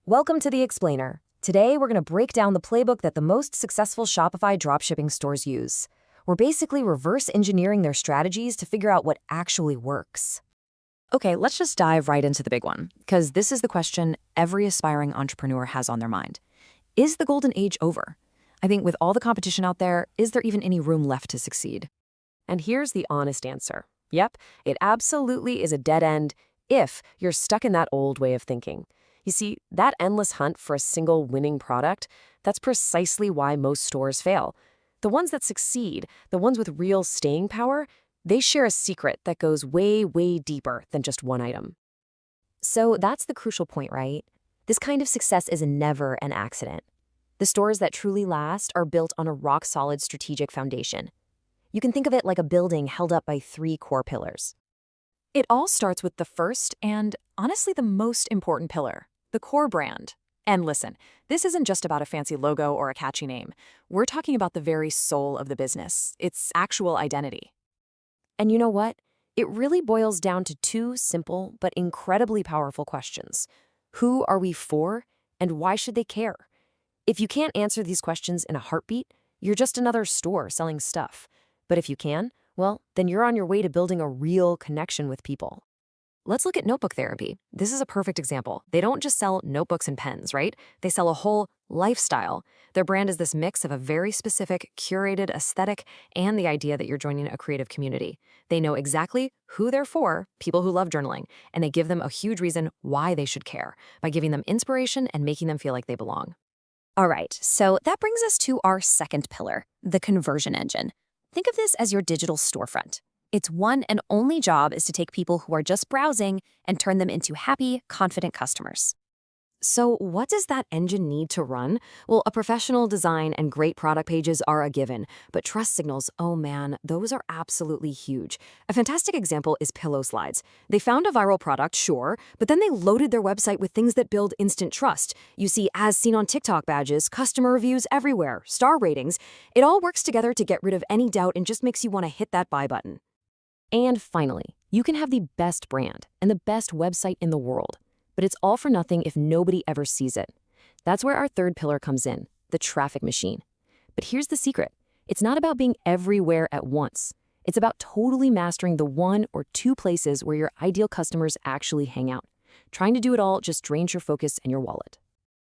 Welcome to The Explainer. Today, we're going to break down the playbook that the most successful Shopify dropshipping stores use. We're basically reverse engineering their strategies to figure out what actually works. Okay, let's just dive right into the big one, because this is the question every aspiring entrepreneur has on their mind. Is the golden age over? I think with all the competition out there, is there even any room left to succeed? And here's the honest answer. Yep, it absolutely is a dead end if you're stuck in that old way of thinking. You see, that endless hunt for a single winning product, that's precisely why most stores fail. The ones that succeed, the ones with real staying power, they share a secret that goes way, way deeper than just one item. So that's the crucial point, right? This kind of success is never an accident. The stores that truly last are built on a rock-solid strategic foundation. You can think of it like a building held up by 3 core pillars. It all starts with the first and, honestly, the most important pillar, the core brand. And listen, this isn't just about a fancy logo or a catchy name. We're talking about the very soul of the business, its actual identity. And you know what? It really boils down to 2 simple but incredibly powerful questions. Who are we for, and why should they care? If you can't answer these questions in a heartbeat, you're just another store selling stuff. But if you can, well, then you're on your way to building a real connection with people. Let's look at notebook therapy. This is a perfect example. They don't just sell notebooks and pens, right? They sell a whole lifestyle. Their brand is this mix of a very specific, curated aesthetic and the idea that you're joining a creative community. They know exactly who they're for, people who love journaling, and they give them a huge reason why they should care by giving them inspiration and making them feel like they belong. All right, so that brings us to our second pillar, the conversion engine. Think of this as your digital storefront. Its one and only job is to take people who are just browsing and turn them into happy, confident customers. So what does that engine need to run? Well, a professional design and great product pages are a given, but trust signals, oh man, those are absolutely huge. A fantastic example is pillow slides. They found a viral product, sure, but then they loaded their website with things that build instant trust. You see as seen on TikTok badges, customer reviews everywhere, star ratings. It all works together to get rid of any doubt and just makes you want to hit that buy button. And finally, you can have the best brand and the best website in the world, but it's all for nothing if nobody ever sees it. That's where our third pillar comes in, the traffic machine. But here's the secret. It's not about being everywhere at once. It's about totally mastering the 1 or 2 places where your ideal customers actually hang out. Trying to do it all just drains your focus and your wallet.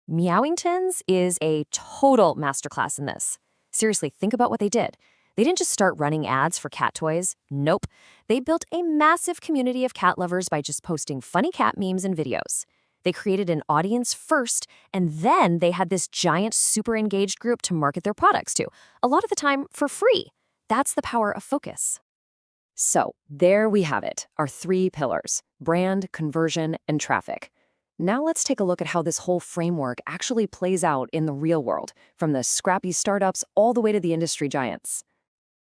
Meowingtons is a total masterclass in this. Seriously, think about what they did. They didn't just start running ads for cat toys. Nope. They built a massive community of cat lovers by just posting funny cat memes and videos. They created an audience first, and then they had this giant, super engaged group to market their products to, a lot of the time for free. That's the power of focus. So there we have it, our 3 pillars: brand, conversion, and traffic. Now let's take a look at how this whole framework actually plays out in the real world, from the scrappy startups all the way to the industry giants.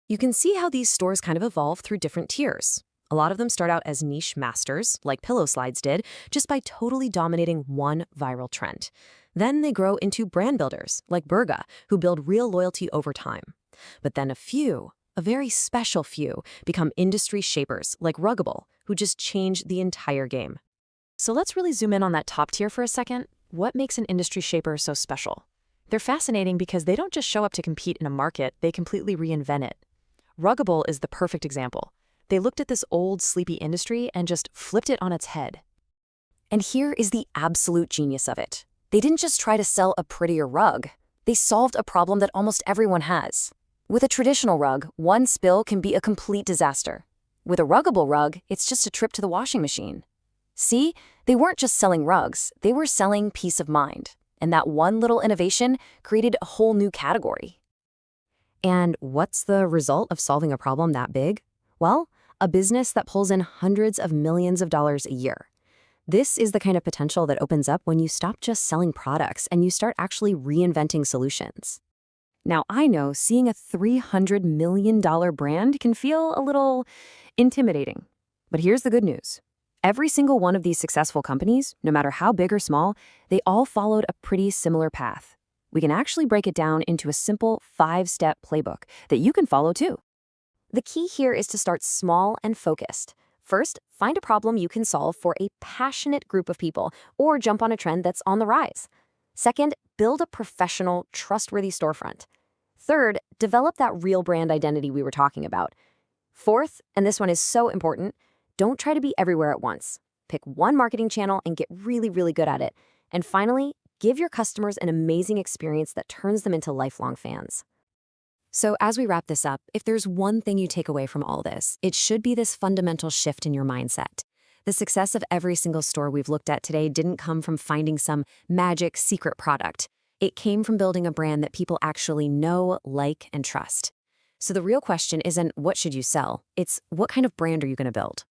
You can see how these stores kind of evolve through different tiers. A lot of them start out as niche masters, like Pillow Slides did, just by totally dominating one viral trend. Then they grow into brand builders, like Burga, who build real loyalty over time. But then a very special few, become industry shapers, like Ruggable, who just change the entire game. So let's really zoom in on that top tier for a second. What makes an industry shaper so special? They're fascinating because they don't just show up to compete in a market, they completely reinvent it. Ruggable is the perfect example. They looked at this old, sleepy industry and just flipped it on its head. And here is the absolute genius of it. They didn't just try to sell a prettier rug. They solved a problem that almost everyone has. With a traditional rug, one spill can be a complete disaster. With a Ruggable rug, it's just a trip to the washing machine. See, they weren't just selling rugs, they were selling peace of mind. And that one little innovation created a whole new category. And what's the result of solving a problem that big? Well, a business that pulls in hundreds of millions of dollars a year. This is the kind of potential that opens up when you stop just selling products and you start actually reinventing solutions. Now, I know seeing a $300 million brand can feel a little intimidating. But here's the good news. Every single one of these successful companies, no matter how big or small, they all followed a pretty similar path. We can actually break it down into a simple 5-step playbook that you can follow too. The key here is to start small and focused. First, find a problem you can solve for a passionate group of people or jump on a trend that's on the rise. Second, build a professional, trustworthy storefront. Third, develop that real brand identity we were talking about. Fourth, and this one is so important, don't try to be everywhere at once. Pick one marketing channel and get really, really good at it. And finally, give your customers an amazing experience that turns them into lifelong fans. So as we wrap this up, if there's one thing you take away from all this, it should be this fundamental shift in your mindset. The success of every single store we've looked at today didn't come from finding some magic secret product. It came from building a brand that people actually know, like, and trust. So the real question isn't what should you sell? It's what kind of brand are you going to build?